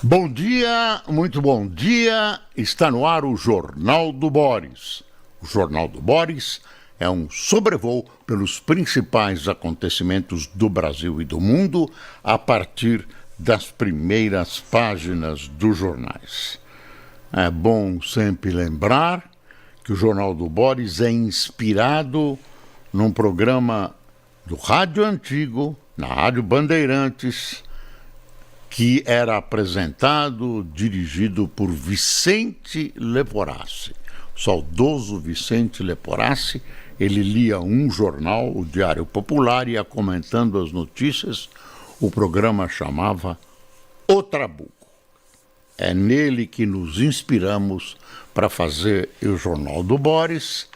Bom dia, muito bom dia. Está no ar o Jornal do Boris. O Jornal do Boris é um sobrevoo pelos principais acontecimentos do Brasil e do mundo a partir das primeiras páginas dos jornais. É bom sempre lembrar que o Jornal do Boris é inspirado num programa do rádio antigo, na Rádio Bandeirantes, que era apresentado, dirigido por Vicente Leporassi. O saudoso Vicente Leporassi, ele lia um jornal, o Diário Popular, e ia comentando as notícias. O programa chamava O Trabuco. É nele que nos inspiramos para fazer o Jornal do Boris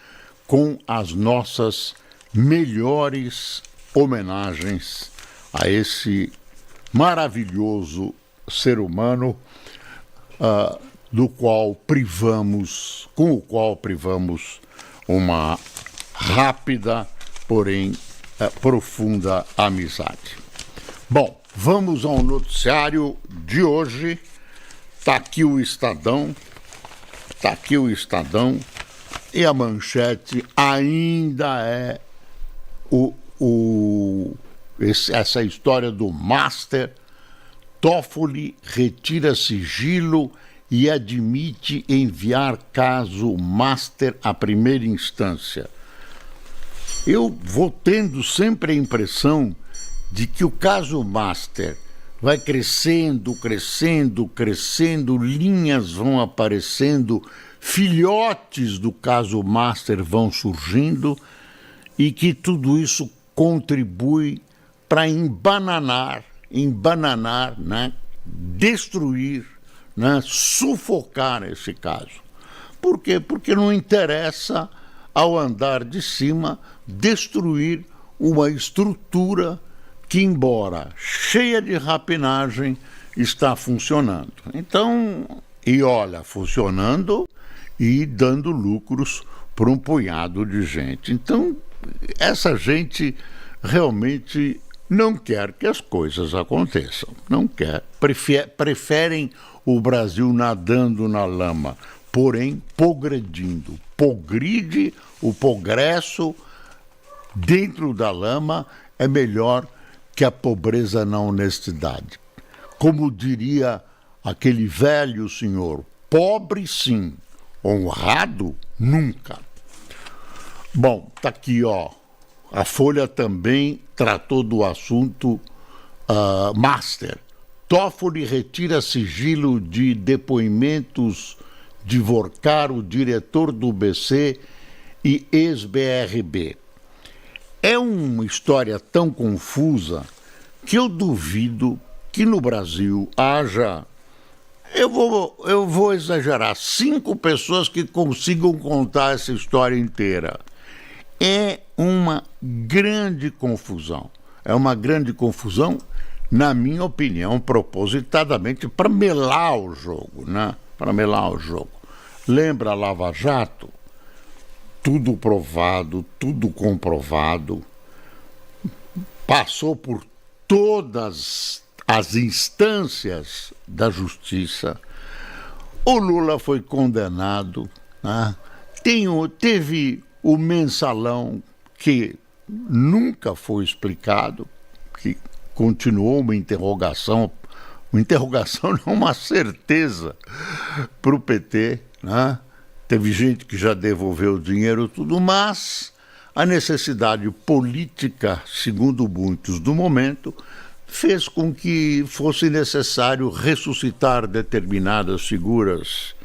com as nossas melhores homenagens a esse maravilhoso ser humano com o qual privamos uma rápida, porém profunda amizade. Bom, vamos ao noticiário de hoje. Está aqui o Estadão, e a manchete ainda é essa história do Master. Toffoli retira sigilo e admite enviar caso Master à primeira instância. Eu vou tendo sempre a impressão de que o caso Master vai crescendo, linhas vão aparecendo, filhotes do caso Master vão surgindo e que tudo isso contribui para embananar, né, destruir, né, sufocar esse caso. Por quê? Porque não interessa, ao andar de cima, destruir uma estrutura que, embora cheia de rapinagem, está funcionando. Então, funcionando e dando lucros para um punhado de gente. Então, essa gente realmente não quer que as coisas aconteçam, não quer, preferem o Brasil nadando na lama, porém progredindo. O progresso dentro da lama é melhor que a pobreza na honestidade. Como diria aquele velho senhor, pobre sim, honrado nunca. Bom, tá aqui, a Folha também tratou do assunto Master. Toffoli retira sigilo de depoimentos de Vorcaro, diretor do BC e ex-BRB. É uma história tão confusa que eu duvido que no Brasil haja, eu vou exagerar, 5 pessoas que consigam contar essa história inteira. É uma grande confusão. Na minha opinião, propositadamente para melar o jogo, né? Lembra a Lava Jato? Tudo provado, tudo comprovado. Passou por todas as instâncias da justiça. O Lula foi condenado, né? Teve o mensalão que nunca foi explicado, que continuou uma interrogação não, uma certeza para o PT, né? Teve gente que já devolveu o dinheiro, tudo, mas a necessidade política, segundo muitos do momento, fez com que fosse necessário ressuscitar determinadas figuras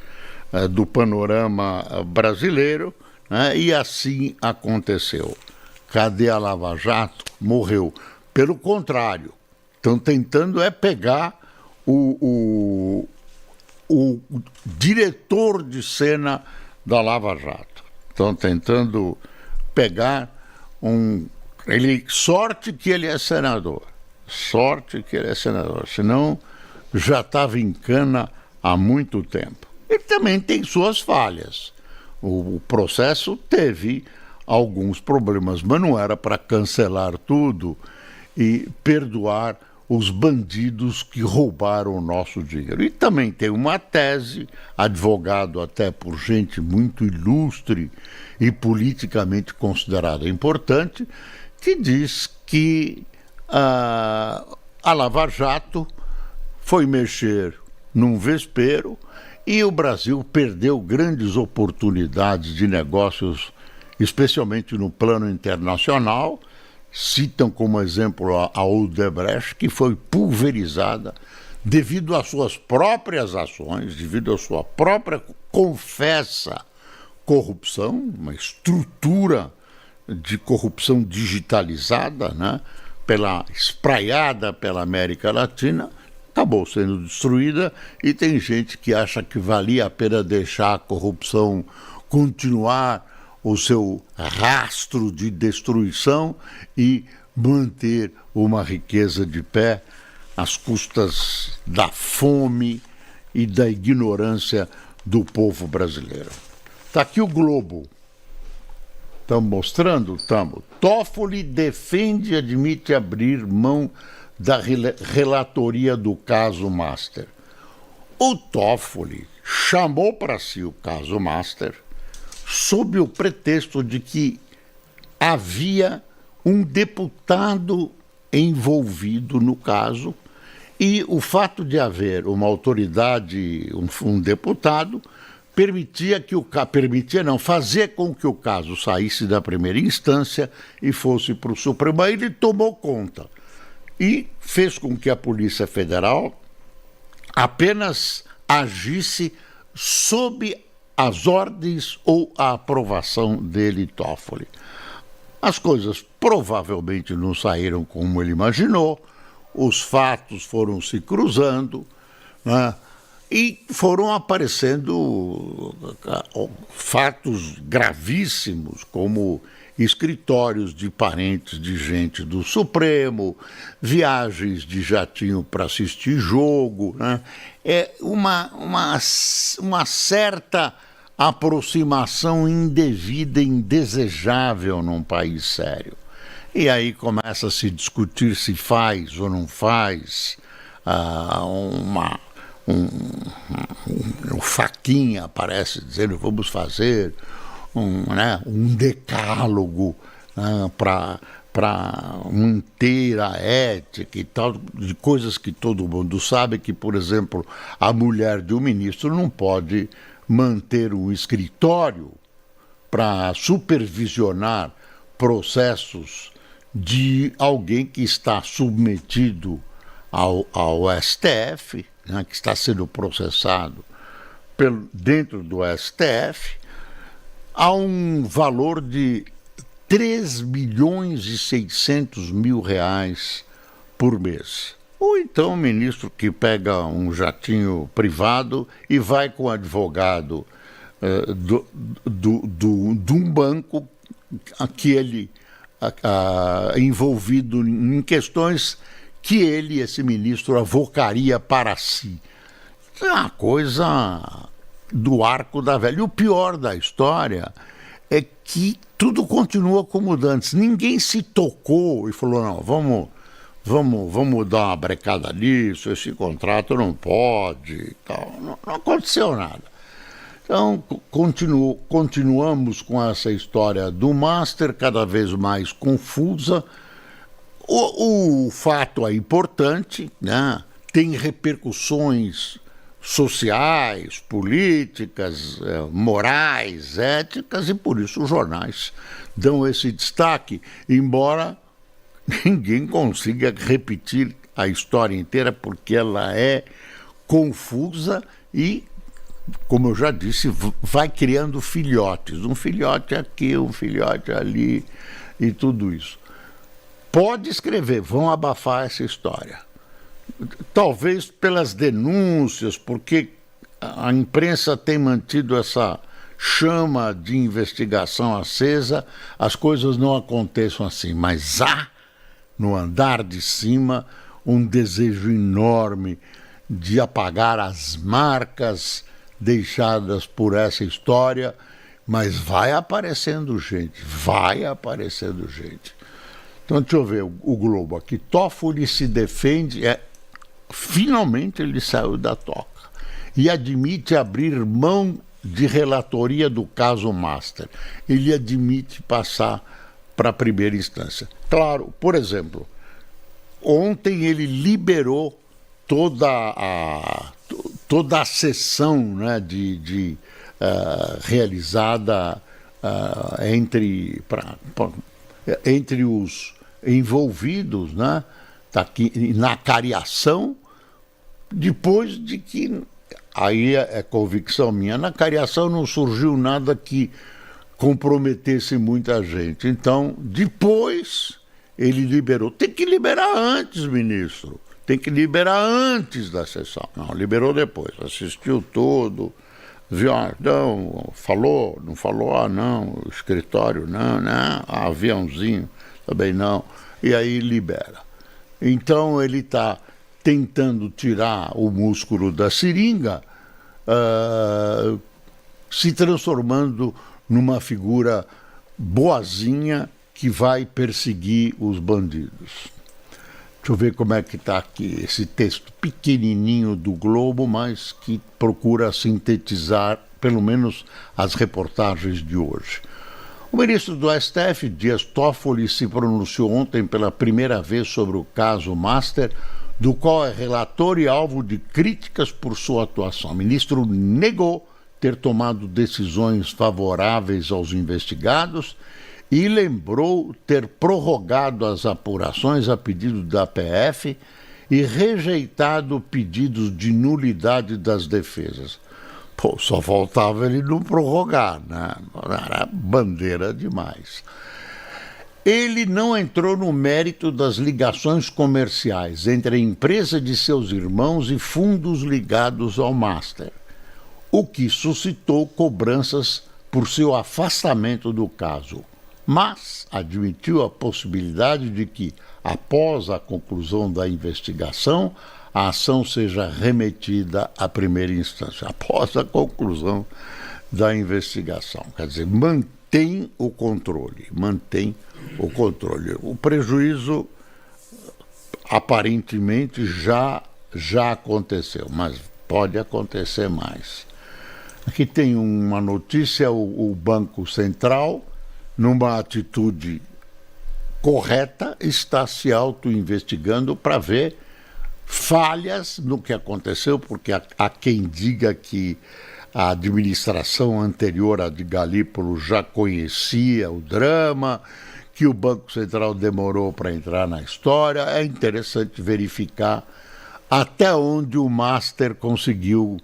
do panorama brasileiro, né? E assim aconteceu. Cadê a Lava Jato? Morreu. Pelo contrário, estão tentando pegar o diretor de cena da Lava Jato. Estão tentando pegar sorte que ele é senador, senão já estava em cana há muito tempo. Ele também tem suas falhas. O processo teve alguns problemas, mas não era para cancelar tudo e perdoar os bandidos que roubaram o nosso dinheiro. E também tem uma tese, advogado até por gente muito ilustre e politicamente considerada importante, que diz que a Lava Jato foi mexer num vespeiro e o Brasil perdeu grandes oportunidades de negócios, especialmente no plano internacional. Citam como exemplo a Odebrecht, que foi pulverizada devido às suas próprias ações, devido à sua própria confessa corrupção, uma estrutura de corrupção digitalizada, né, espraiada pela América Latina, acabou sendo destruída, e tem gente que acha que valia a pena deixar a corrupção continuar o seu rastro de destruição e manter uma riqueza de pé às custas da fome e da ignorância do povo brasileiro. Está aqui o Globo. Estamos mostrando? Estamos. Toffoli defende e admite abrir mão da relatoria do caso Master. O Toffoli chamou para si o caso Master sob o pretexto de que havia um deputado envolvido no caso, e o fato de haver uma autoridade, um deputado, fazia com que o caso saísse da primeira instância e fosse para o Supremo. Aí ele tomou conta e fez com que a Polícia Federal apenas agisse sob as ordens ou a aprovação dele, Toffoli. As coisas provavelmente não saíram como ele imaginou, os fatos foram se cruzando, né, e foram aparecendo fatos gravíssimos, como escritórios de parentes de gente do Supremo, viagens de jatinho para assistir jogo, né? É uma certa aproximação indevida e indesejável num país sério. E aí começa a se discutir se faz ou não faz um Faquinha aparece dizendo vamos fazer um decálogo, né, para manter a ética e tal, de coisas que todo mundo sabe, que, por exemplo, a mulher de um ministro não pode manter um escritório para supervisionar processos de alguém que está submetido ao STF, né, que está sendo processado dentro do STF, há um valor de 3.600.000 reais por mês. Ou então o ministro que pega um jatinho privado e vai com o advogado de um banco que ele envolvido em questões que ele, esse ministro, avocaria para si. É uma coisa do arco da velha. E o pior da história é que tudo continua como antes. Ninguém se tocou e falou, não, vamos dar uma brecada nisso, esse contrato não pode, tal. Não aconteceu nada. Então, continuamos com essa história do Master, cada vez mais confusa. O fato é importante, né? Tem repercussões sociais, políticas, morais, éticas, e por isso os jornais dão esse destaque, embora ninguém consiga repetir a história inteira, porque ela é confusa e, como eu já disse, vai criando filhotes, um filhote aqui, um filhote ali e tudo isso. Pode escrever, vão abafar essa história. Talvez pelas denúncias, porque a imprensa tem mantido essa chama de investigação acesa, as coisas não aconteçam assim, mas há, no andar de cima, um desejo enorme de apagar as marcas deixadas por essa história, mas vai aparecendo gente. Então Então, deixa eu ver o Globo aqui. Toffoli se defende, finalmente ele saiu da toca e admite abrir mão de relatoria do caso Master. Ele admite passar para a primeira instância. Claro, por exemplo, ontem ele liberou toda a sessão, né, realizada entre os envolvidos, né, tá aqui, na cariação, depois de que, aí é convicção minha, na cariação não surgiu nada que comprometesse muita gente. Então, depois ele liberou. Tem que liberar antes, ministro. Tem que liberar antes da sessão. Não, liberou depois. Assistiu tudo, viu, não, falou, não falou, não, o escritório, não, aviãozinho, também não. E aí libera. Então ele está tentando tirar o músculo da seringa, se transformando numa figura boazinha que vai perseguir os bandidos. Deixa eu ver como é que está aqui esse texto pequenininho do Globo, mas que procura sintetizar pelo menos as reportagens de hoje. O ministro do STF, Dias Toffoli, se pronunciou ontem pela primeira vez sobre o caso Master, do qual é relator e alvo de críticas por sua atuação. O ministro negou ter tomado decisões favoráveis aos investigados e lembrou ter prorrogado as apurações a pedido da PF e rejeitado pedidos de nulidade das defesas. Pô, só faltava ele não prorrogar, né? Era bandeira demais. Ele não entrou no mérito das ligações comerciais entre a empresa de seus irmãos e fundos ligados ao Master, o que suscitou cobranças por seu afastamento do caso, mas admitiu a possibilidade de que, após a conclusão da investigação, a ação seja remetida à primeira instância, após a conclusão da investigação. Quer dizer, mantém o controle. O prejuízo, aparentemente, já aconteceu, mas pode acontecer mais. Aqui tem uma notícia, o Banco Central, numa atitude correta, está se auto-investigando para ver falhas no que aconteceu, porque há quem diga que a administração anterior à de Galípolo já conhecia o drama, que o Banco Central demorou para entrar na história. É interessante verificar até onde o Master conseguiu,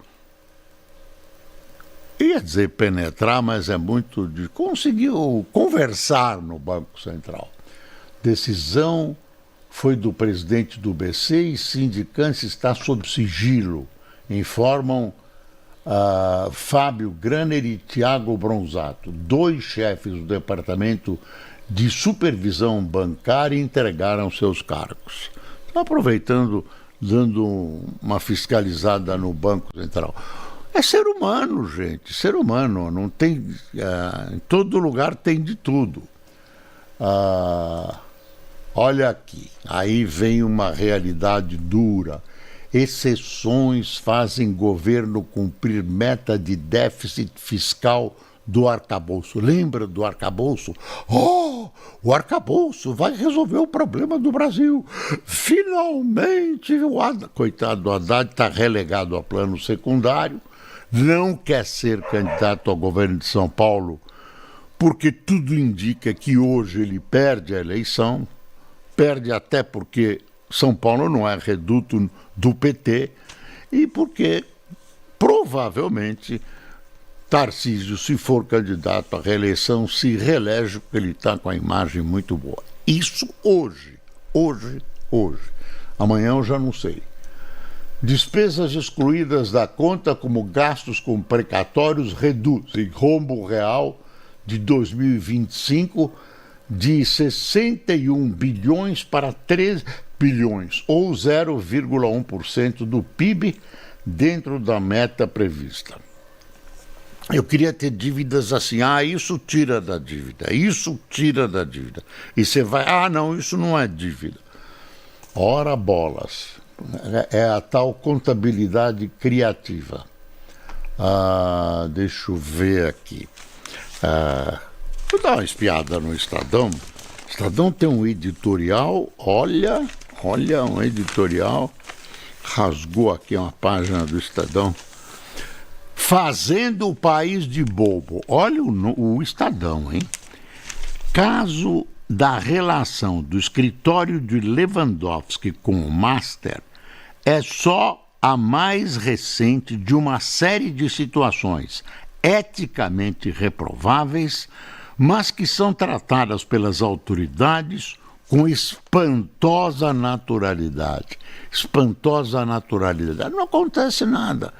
ia dizer penetrar, mas é muito conseguiu conversar no Banco Central. Decisão foi do presidente do BC e sindicantes está sob sigilo, informam Fábio Graner e Tiago Bronzato, 2 chefes do Departamento de Supervisão Bancária, entregaram seus cargos. Estão aproveitando, dando uma fiscalizada no Banco Central. É ser humano, gente, ser humano. Não tem, em todo lugar tem de tudo. Olha aqui, aí vem uma realidade dura. Exceções fazem governo cumprir meta de déficit fiscal do arcabouço. Lembra do arcabouço? Oh, o arcabouço vai resolver o problema do Brasil. Finalmente, coitado do Haddad, está relegado a plano secundário, não quer ser candidato ao governo de São Paulo, porque tudo indica que hoje ele perde a eleição, perde até porque São Paulo não é reduto do PT e porque provavelmente Tarcísio, se for candidato à reeleição, se reelege porque ele está com a imagem muito boa. Isso hoje. Amanhã eu já não sei. Despesas excluídas da conta como gastos com precatórios reduzem rombo real de 2025 de 61 bilhões para 13 bilhões, ou 0,1% do PIB, dentro da meta prevista. Eu queria ter dívidas assim, isso tira da dívida, isso tira da dívida. E você vai, não, isso não é dívida. Ora bolas, é a tal contabilidade criativa. Deixa eu ver aqui. Vou dar uma espiada no Estadão. O Estadão tem um editorial, olha, um editorial, rasgou aqui uma página do Estadão. Fazendo o país de bobo. Olha o Estadão, hein? Caso da relação do escritório de Lewandowski com o Master é só a mais recente de uma série de situações eticamente reprováveis, mas que são tratadas pelas autoridades com espantosa naturalidade. Espantosa naturalidade. Não acontece nada.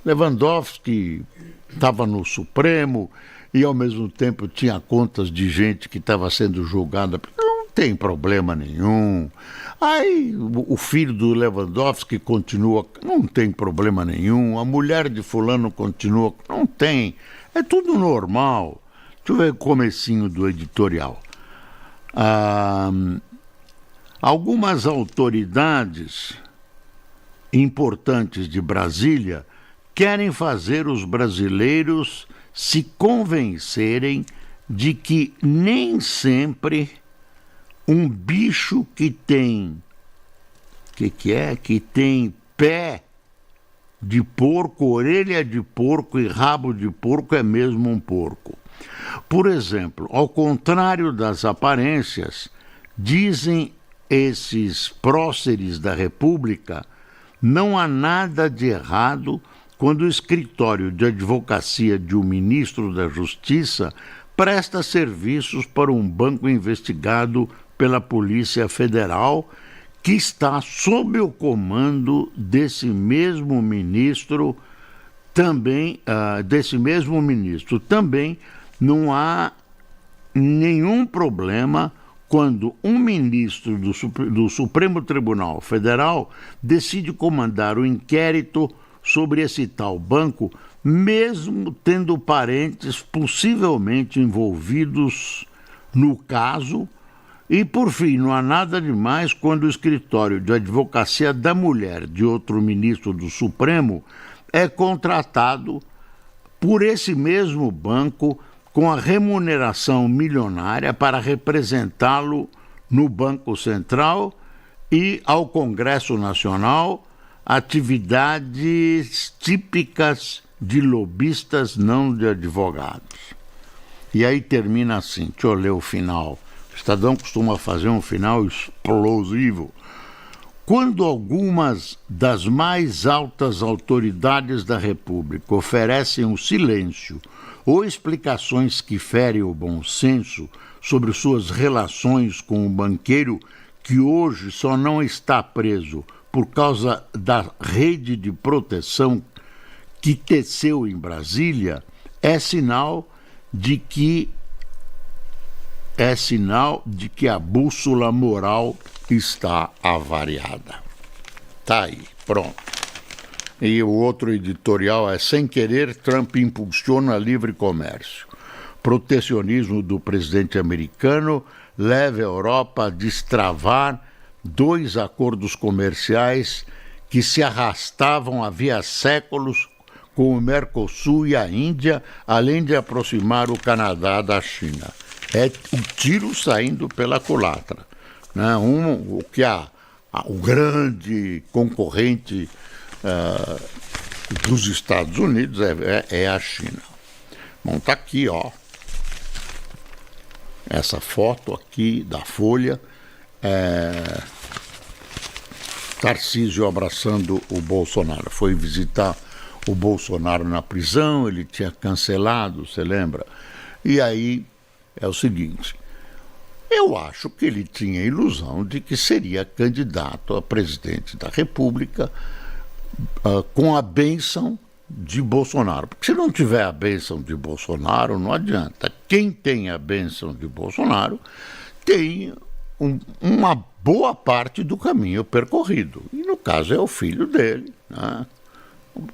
Lewandowski estava no Supremo e, ao mesmo tempo, tinha contas de gente que estava sendo julgada. Não tem problema nenhum. Aí, o filho do Lewandowski continua, não tem problema nenhum. A mulher de fulano continua, não tem. É tudo normal. Deixa eu ver o comecinho do editorial. Algumas autoridades importantes de Brasília querem fazer os brasileiros se convencerem de que nem sempre um bicho que tem que tem pé de porco, orelha de porco e rabo de porco é mesmo um porco. Por exemplo, ao contrário das aparências, dizem esses próceres da República, não há nada de errado quando o escritório de advocacia de um ministro da Justiça presta serviços para um banco investigado pela Polícia Federal, que está sob o comando desse mesmo ministro. Também não há nenhum problema quando um ministro do Supremo Tribunal Federal decide comandar o inquérito sobre esse tal banco, mesmo tendo parentes possivelmente envolvidos no caso. E, por fim, não há nada demais quando o escritório de advocacia da mulher de outro ministro do Supremo é contratado por esse mesmo banco com a remuneração milionária para representá-lo no Banco Central e ao Congresso Nacional, atividades típicas de lobistas, não de advogados. E aí termina assim, deixa eu ler o final. O Estadão costuma fazer um final explosivo. Quando algumas das mais altas autoridades da República oferecem um silêncio ou explicações que ferem o bom senso sobre suas relações com o banqueiro que hoje só não está preso por causa da rede de proteção que teceu em Brasília, é sinal de que a bússola moral está avariada. Tá aí, pronto. E o outro editorial é: sem querer, Trump impulsiona livre comércio. Protecionismo do presidente americano leva a Europa a destravar 2 acordos comerciais que se arrastavam havia séculos com o Mercosul e a Índia, além de aproximar o Canadá da China. É o tiro saindo pela culatra, né? O grande concorrente dos Estados Unidos é a China. Bom, tá aqui, ó. Essa foto aqui da Folha, Tarcísio abraçando o Bolsonaro. Foi visitar o Bolsonaro na prisão, ele tinha cancelado, você lembra? E aí é o seguinte: eu acho que ele tinha a ilusão de que seria candidato a presidente da República com a bênção de Bolsonaro. Porque se não tiver a bênção de Bolsonaro, não adianta. Quem tem a bênção de Bolsonaro tem uma boa parte do caminho percorrido. E no caso é o filho dele, né?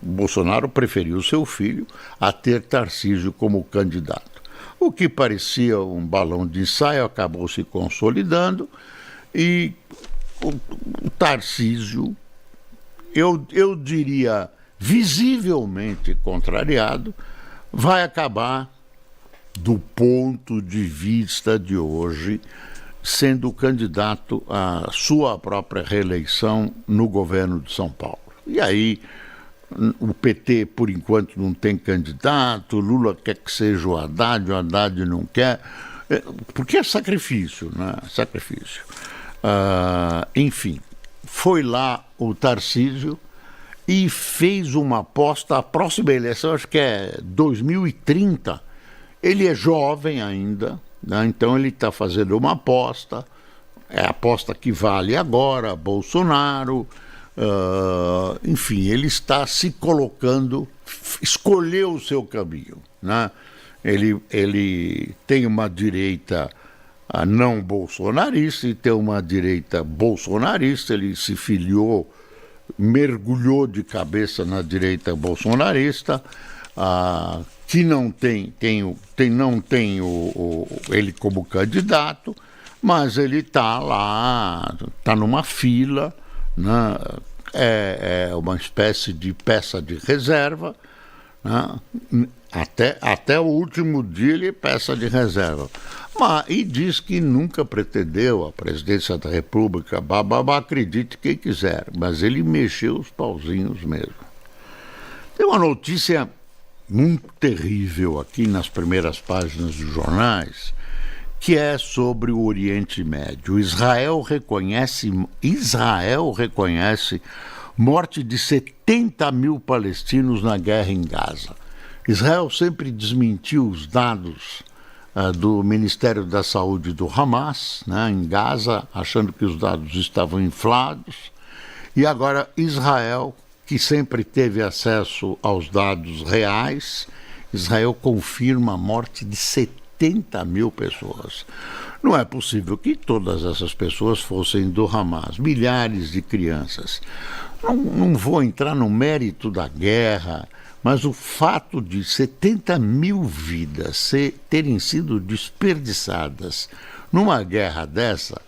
Bolsonaro preferiu seu filho a ter Tarcísio como candidato. O que parecia um balão de ensaio acabou se consolidando e o Tarcísio, eu diria, visivelmente contrariado, vai acabar, do ponto de vista de hoje, sendo candidato à sua própria reeleição no governo de São Paulo. E aí, o PT, por enquanto, não tem candidato, Lula quer que seja o Haddad não quer, porque é sacrifício, né? Sacrifício. Enfim, foi lá o Tarcísio e fez uma aposta, a próxima eleição, acho que é 2030, ele é jovem ainda, né? Então ele está fazendo uma aposta, é a aposta que vale agora, Bolsonaro, enfim, ele está se colocando, escolheu o seu caminho, né? Ele tem uma direita não bolsonarista e tem uma direita bolsonarista, ele se filiou, mergulhou de cabeça na direita bolsonarista, que não tem ele como candidato, mas ele está lá, está numa fila, né? É uma espécie de peça de reserva, né? Até o último dia ele é peça de reserva. E diz que nunca pretendeu a presidência da República, acredite quem quiser, mas ele mexeu os pauzinhos mesmo. Tem uma notícia muito terrível aqui nas primeiras páginas dos jornais, que é sobre o Oriente Médio. Israel reconhece morte de 70 mil palestinos na guerra em Gaza. Israel sempre desmentiu os dados do Ministério da Saúde do Hamas, né, em Gaza, achando que os dados estavam inflados, e agora Israel, que sempre teve acesso aos dados reais, Israel confirma a morte de 70 mil pessoas. Não é possível que todas essas pessoas fossem do Hamas, milhares de crianças. Não vou entrar no mérito da guerra, mas o fato de 70 mil vidas terem sido desperdiçadas numa guerra dessa,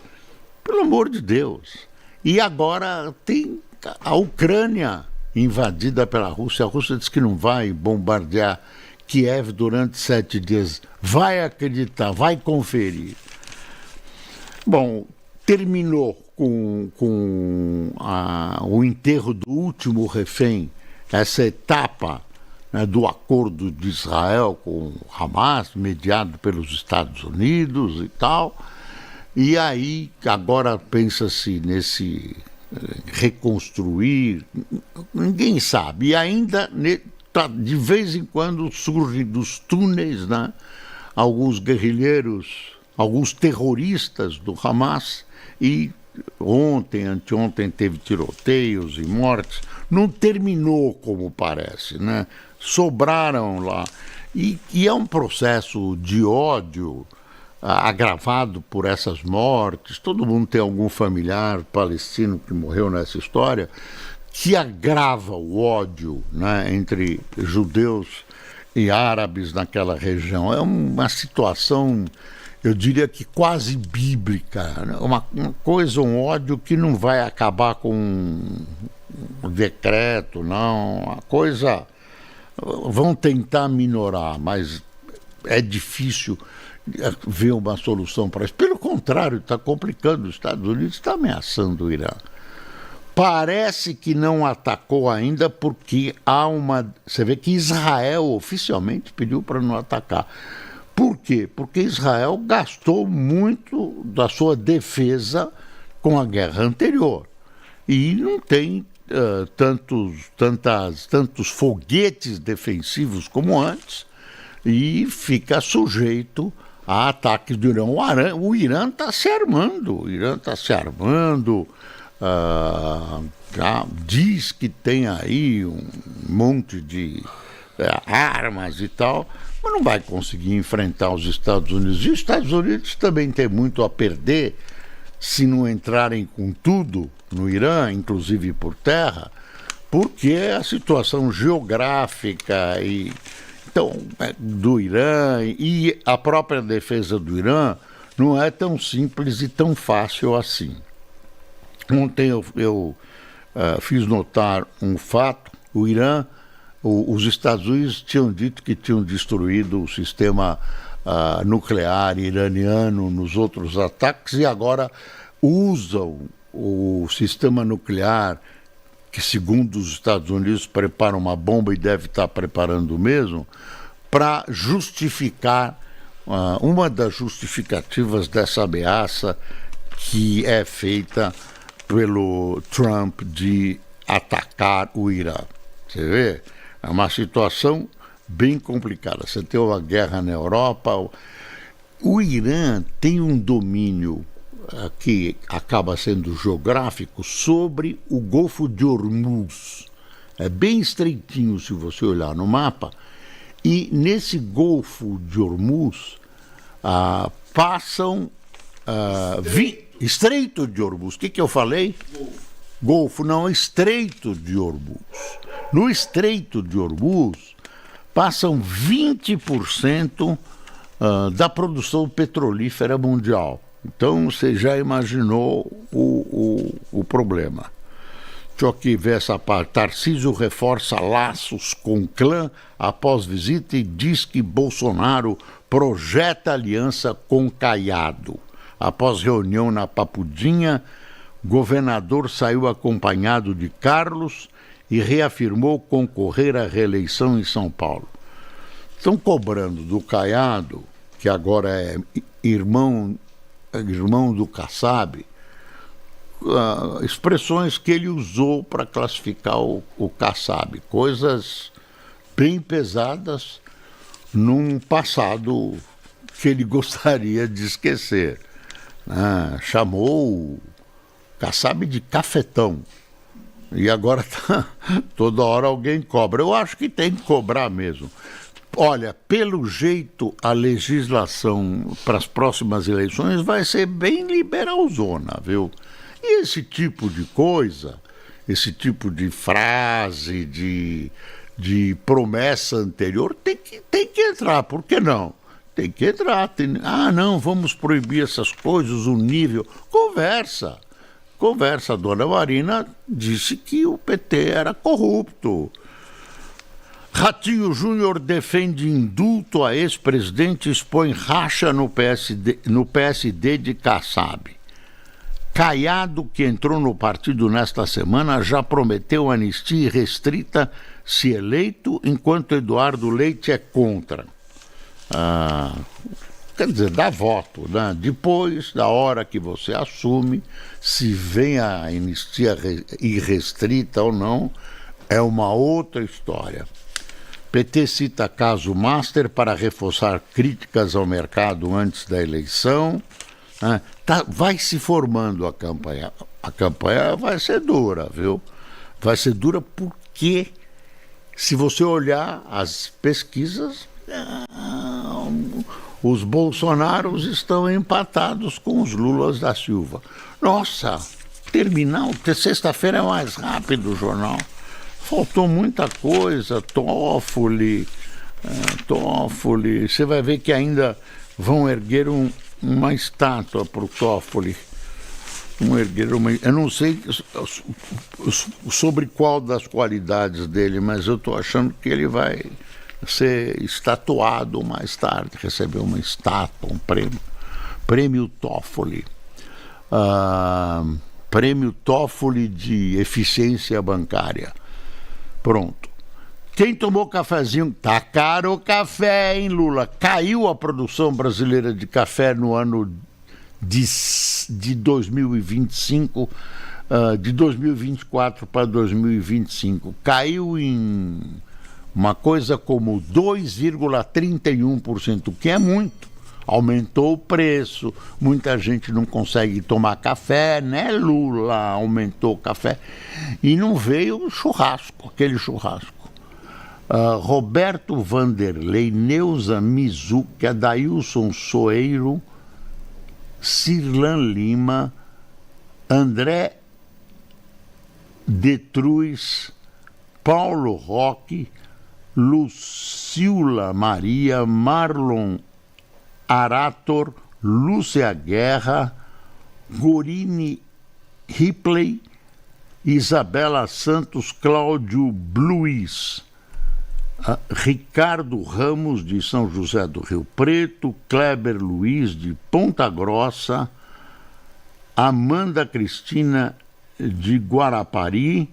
pelo amor de Deus. E agora tem a Ucrânia invadida pela Rússia. A Rússia diz que não vai bombardear Kiev durante 7 dias. Vai acreditar, vai conferir. Bom, terminou com o enterro do último refém, essa etapa, né, do acordo de Israel com Hamas, mediado pelos Estados Unidos e tal. E aí, agora pensa-se nesse reconstruir, ninguém sabe. E ainda, de vez em quando, surgem dos túneis, né, alguns guerrilheiros, alguns terroristas do Hamas, e anteontem teve tiroteios e mortes. Não terminou como parece, né? Sobraram lá. E é um processo de ódio agravado por essas mortes. Todo mundo tem algum familiar palestino que morreu nessa história, que agrava o ódio, né, entre judeus e árabes naquela região. É uma situação, eu diria que quase bíblica, né? Uma coisa, um ódio que não vai acabar com um decreto, não. A coisa vão tentar minorar, mas é difícil ver uma solução para isso. Pelo contrário, está complicando. Os Estados Unidos está ameaçando o Irã. Parece que não atacou ainda porque há uma... Você vê que Israel oficialmente pediu para não atacar. Por quê? Porque Israel gastou muito da sua defesa com a guerra anterior. E não tem tantos foguetes defensivos como antes, e fica sujeito a ataques do Irã. O Irã está se armando, já diz que tem aí um monte de armas e tal, mas não vai conseguir enfrentar os Estados Unidos. E os Estados Unidos também têm muito a perder se não entrarem com tudo no Irã, inclusive por terra, porque a situação geográfica então, do Irã e a própria defesa do Irã não é tão simples e tão fácil assim. Ontem eu fiz notar um fato: o Irã, os Estados Unidos tinham dito que tinham destruído o sistema nuclear iraniano nos outros ataques e agora usam o sistema nuclear, que segundo os Estados Unidos prepara uma bomba e deve estar preparando o mesmo, para justificar uma das justificativas dessa ameaça que é feita pelo Trump de atacar o Irã. Você vê? É uma situação bem complicada. Você tem uma guerra na Europa. O Irã tem um domínio que acaba sendo geográfico sobre o Golfo de Hormuz. É bem estreitinho se você olhar no mapa. E nesse Golfo de Hormuz passam Estreito de Hormuz. O que eu falei? Golfo, não, Estreito de Hormuz. No Estreito de Hormuz passam 20% da produção petrolífera mundial. Então você já imaginou o problema. Deixa eu aqui ver essa parte. Tarcísio reforça laços com clã após visita e diz que Bolsonaro projeta aliança com Caiado. Após reunião na Papudinha, governador saiu acompanhado de Carlos e reafirmou concorrer à reeleição em São Paulo. Estão cobrando do Caiado, que agora é irmão do Kassab, expressões que ele usou para classificar o Kassab, coisas bem pesadas num passado que ele gostaria de esquecer. Chamou o Kassab de cafetão e agora toda hora alguém cobra. Eu acho que tem que cobrar mesmo. Olha, pelo jeito, a legislação para as próximas eleições vai ser bem liberalzona, viu? E esse tipo de coisa, esse tipo de frase, de promessa anterior, tem que entrar, por que não? Tem que entrar. Não, vamos proibir essas coisas, o nível. Conversa. A dona Marina disse que o PT era corrupto. Ratinho Júnior defende indulto a ex-presidente e expõe racha no PSD de Kassab. Caiado, que entrou no partido nesta semana, já prometeu anistia restrita se eleito, enquanto Eduardo Leite é contra. Quer dizer, dá voto, né? Depois, da hora que você assume, se vem a anistia irrestrita ou não, é uma outra história. PT cita caso Master para reforçar críticas ao mercado antes da eleição. Vai se formando a campanha. A campanha vai ser dura, viu? Vai ser dura porque, se você olhar as pesquisas, os Bolsonaros estão empatados com os Lulas da Silva. Nossa, sexta-feira é mais rápido o jornal. Faltou muita coisa, Toffoli, você vai ver que ainda vão erguer uma estátua para o Toffoli. Eu não sei sobre qual das qualidades dele, mas eu estou achando que ele vai ser estatuado mais tarde, receber uma estátua, um prêmio Toffoli. Prêmio Toffoli de eficiência bancária. Pronto. Quem tomou cafezinho? Tá caro o café, hein, Lula? Caiu a produção brasileira de café no ano de 2025, de 2024 para 2025. Caiu em uma coisa como 2,31%, que é muito. Aumentou o preço, muita gente não consegue tomar café, né, Lula? Aumentou o café. E não veio o churrasco, aquele churrasco. Roberto Vanderlei, Neuza Mizuki, Adailson Soeiro, Cirlan Lima, André Detruz, Paulo Roque, Lucila Maria, Marlon Arator, Lúcia Guerra, Gorine Ripley, Isabela Santos, Cláudio Bluiz, Ricardo Ramos, de São José do Rio Preto, Kleber Luiz, de Ponta Grossa, Amanda Cristina, de Guarapari,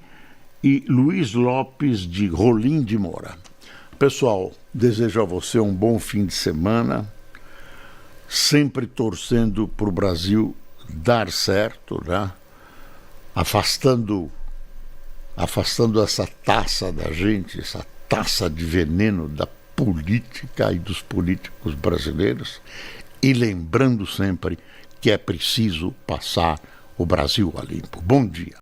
e Luiz Lopes, de Rolim de Moura. Pessoal, desejo a você um bom fim de semana, sempre torcendo para o Brasil dar certo, né? Afastando essa taça da gente, essa taça de veneno da política e dos políticos brasileiros, e lembrando sempre que é preciso passar o Brasil a limpo. Bom dia.